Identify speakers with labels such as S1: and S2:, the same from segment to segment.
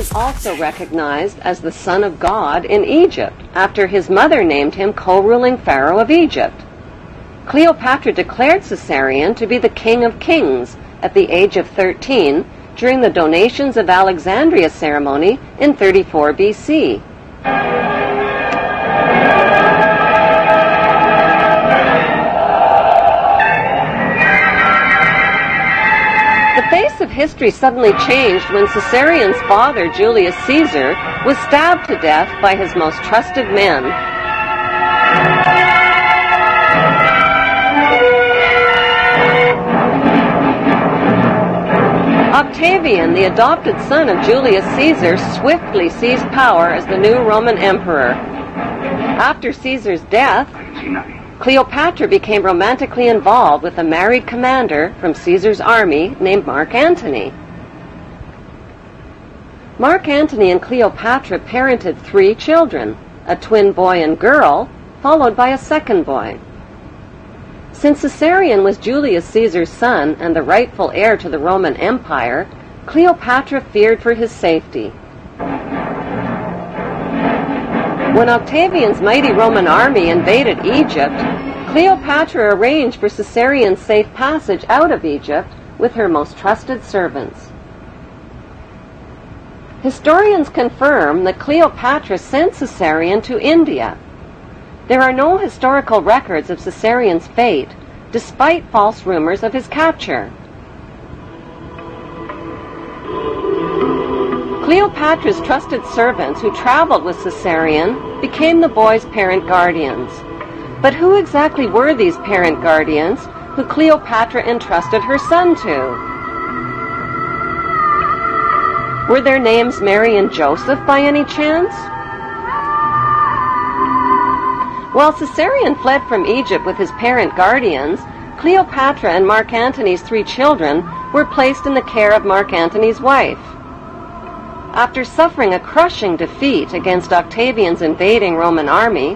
S1: was also recognized as the Son of God in Egypt, after his mother named him co-ruling Pharaoh of Egypt. Cleopatra declared Caesarion to be the King of Kings at the age of 13 during the Donations of Alexandria ceremony in 34 BC. The face of history suddenly changed when Caesarion's father, Julius Caesar, was stabbed to death by his most trusted men. Octavian, the adopted son of Julius Caesar, swiftly seized power as the new Roman emperor. After Caesar's death, Cleopatra became romantically involved with a married commander from Caesar's army named Mark Antony. Mark Antony and Cleopatra parented 3 children, a twin boy and girl, followed by a second boy. Since Caesarion was Julius Caesar's son and the rightful heir to the Roman Empire, Cleopatra feared for his safety. When Octavian's mighty Roman army invaded Egypt, Cleopatra arranged for Caesarion's safe passage out of Egypt with her most trusted servants. Historians confirm that Cleopatra sent Caesarion to India. There are no historical records of Caesarion's fate, despite false rumors of his capture. Cleopatra's trusted servants who traveled with Caesarion became the boy's parent guardians. But who exactly were these parent guardians who Cleopatra entrusted her son to? Were their names Mary and Joseph by any chance? While Caesarion fled from Egypt with his parent guardians, Cleopatra and Mark Antony's 3 children were placed in the care of Mark Antony's wife. After suffering a crushing defeat against Octavian's invading Roman army,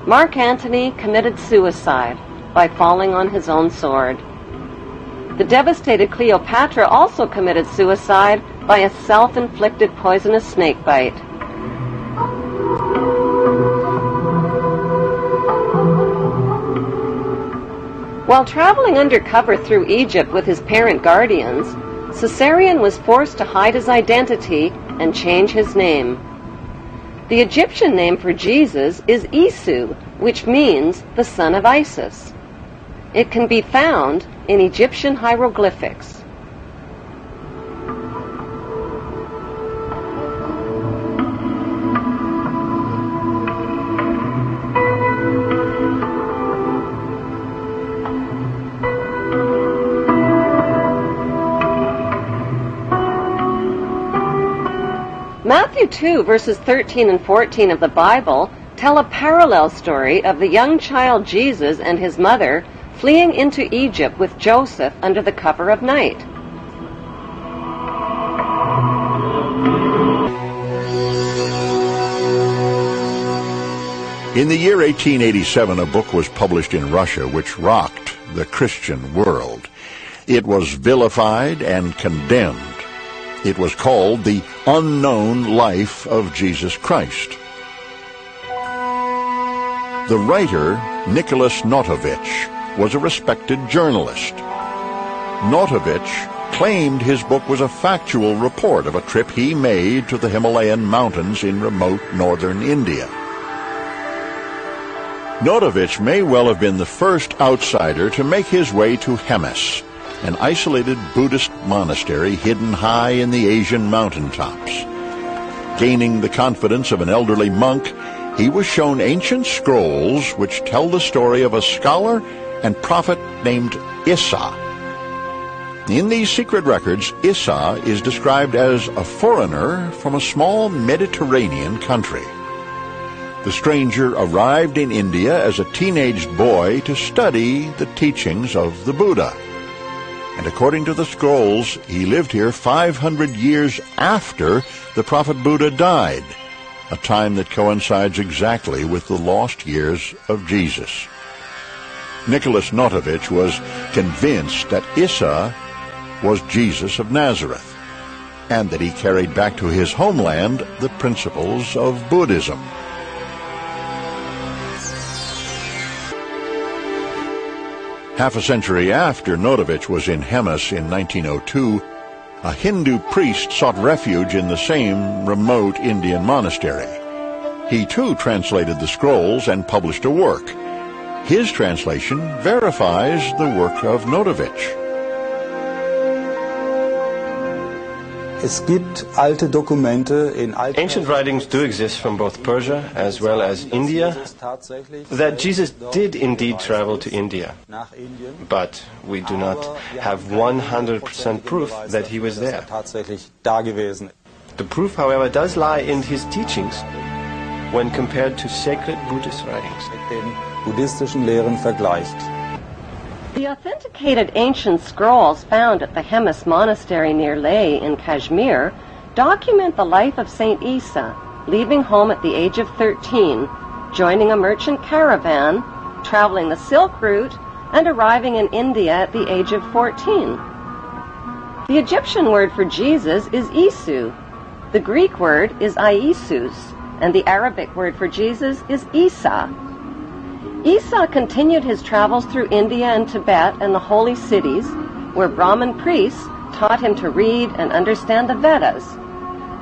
S1: Mark Antony committed suicide by falling on his own sword. The devastated Cleopatra also committed suicide by a self-inflicted poisonous snake bite. While traveling undercover through Egypt with his parent guardians, Caesarion was forced to hide his identity and change his name. The Egyptian name for Jesus is Isu, which means the son of Isis. It can be found in Egyptian hieroglyphics. Matthew 2, verses 13 and 14 of the Bible tell a parallel story of the young child Jesus and his mother fleeing into Egypt with Joseph under the cover of night.
S2: In the year 1887, a book was published in Russia which rocked the Christian world. It was vilified and condemned. It was called The Unknown Life of Jesus Christ. The writer, Nicholas Notovich, was a respected journalist. Notovich claimed his book was a factual report of a trip he made to the Himalayan mountains in remote northern India. Notovich may well have been the first outsider to make his way to Hemis, an isolated Buddhist monastery hidden high in the Asian mountaintops. Gaining the confidence of an elderly monk, he was shown ancient scrolls which tell the story of a scholar and prophet named Issa. In these secret records, Issa is described as a foreigner from a small Mediterranean country. The stranger arrived in India as a teenage boy to study the teachings of the Buddha. And according to the scrolls, he lived here 500 years after the prophet Buddha died, a time that coincides exactly with the lost years of Jesus. Nicholas Notovich was convinced that Issa was Jesus of Nazareth. and that he carried back to his homeland the principles of Buddhism. Half a century after Gnosis was in Hemis in 1902, a Hindu priest sought refuge in the same remote Indian monastery. He too translated the scrolls and published a work. His translation verifies the work of Gnosis.
S3: Ancient writings do exist from both Persia as well as India that Jesus did indeed travel to India, but we do not have 100% proof that he was there. The proof, however, does lie in his teachings when compared to sacred Buddhist writings.
S1: The authenticated ancient scrolls found at the Hemis monastery near Leh in Kashmir document the life of Saint Isa, leaving home at the age of 13, joining a merchant caravan, traveling the Silk Route, and arriving in India at the age of 14. The Egyptian word for Jesus is Isu, the Greek word is Iesus, and the Arabic word for Jesus is Isa. Isa continued his travels through India and Tibet and the holy cities, where Brahmin priests taught him to read and understand the Vedas.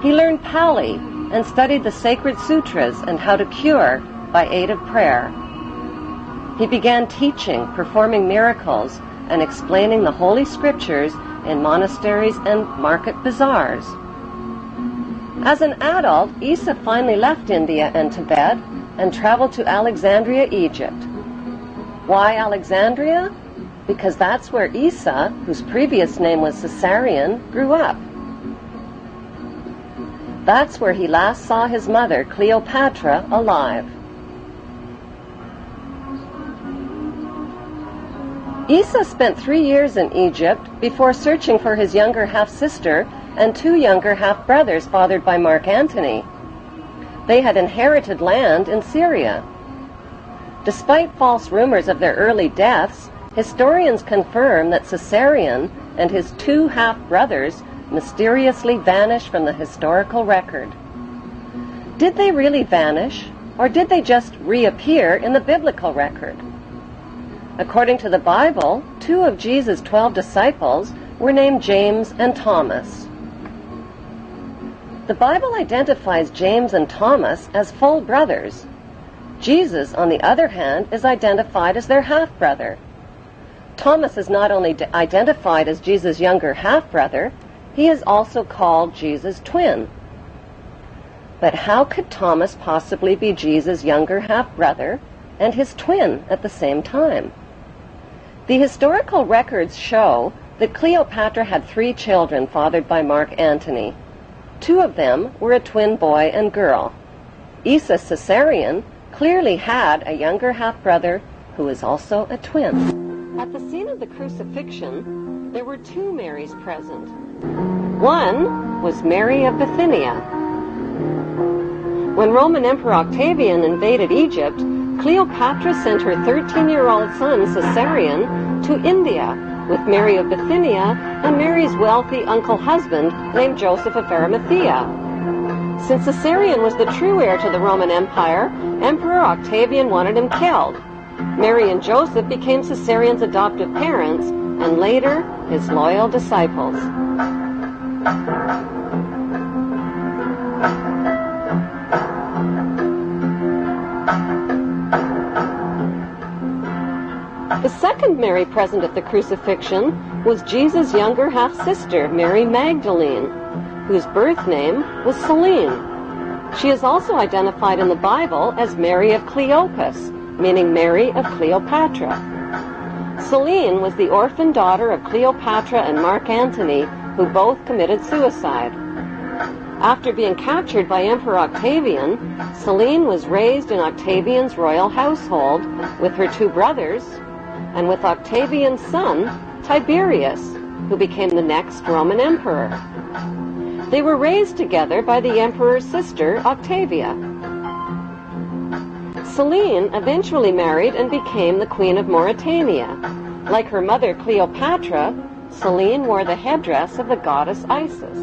S1: He learned Pali and studied the sacred sutras and how to cure by aid of prayer. He began teaching, performing miracles, and explaining the holy scriptures in monasteries and market bazaars. As an adult, Isa finally left India and Tibet and traveled to Alexandria, Egypt. Why Alexandria? Because that's where Isa, whose previous name was Caesarion, grew up. That's where he last saw his mother, Cleopatra, alive. Isa spent 3 years in Egypt before searching for his younger half-sister and 2 younger half-brothers fathered by Mark Antony. They had inherited land in Syria. Despite false rumors of their early deaths, historians confirm that Caesarion and his 2 half-brothers mysteriously vanished from the historical record. Did they really vanish, or did they just reappear in the biblical record? According to the Bible, 2 of Jesus' 12 disciples were named James and Thomas. The Bible identifies James and Thomas as full brothers. Jesus, on the other hand, is identified as their half-brother. Thomas is not only identified as Jesus' younger half-brother, he is also called Jesus' twin. But how could Thomas possibly be Jesus' younger half-brother and his twin at the same time? The historical records show that Cleopatra had 3 children fathered by Mark Antony. 2 of them were a twin boy and girl. Isa Caesarion clearly had a younger half-brother who was also a twin. At the scene of the crucifixion, there were 2 Marys present. One was Mary of Bithynia. When Roman Emperor Octavian invaded Egypt, Cleopatra sent her 13-year-old son Caesarion to India with Mary of Bithynia and Mary's wealthy uncle-husband named Joseph of Arimathea. Since Caesarion was the true heir to the Roman Empire, Emperor Octavian wanted him killed. Mary and Joseph became Caesarion's adoptive parents and later his loyal disciples. The second Mary present at the crucifixion was Jesus' younger half-sister, Mary Magdalene, whose birth name was Selene. She is also identified in the Bible as Mary of Cleopas, meaning Mary of Cleopatra. Selene was the orphan daughter of Cleopatra and Mark Antony, who both committed suicide. After being captured by Emperor Octavian, Selene was raised in Octavian's royal household with her 2 brothers and with Octavian's son, Tiberius, who became the next Roman emperor. They were raised together by the emperor's sister, Octavia. Selene eventually married and became the Queen of Mauritania. Like her mother Cleopatra, Selene wore the headdress of the goddess Isis.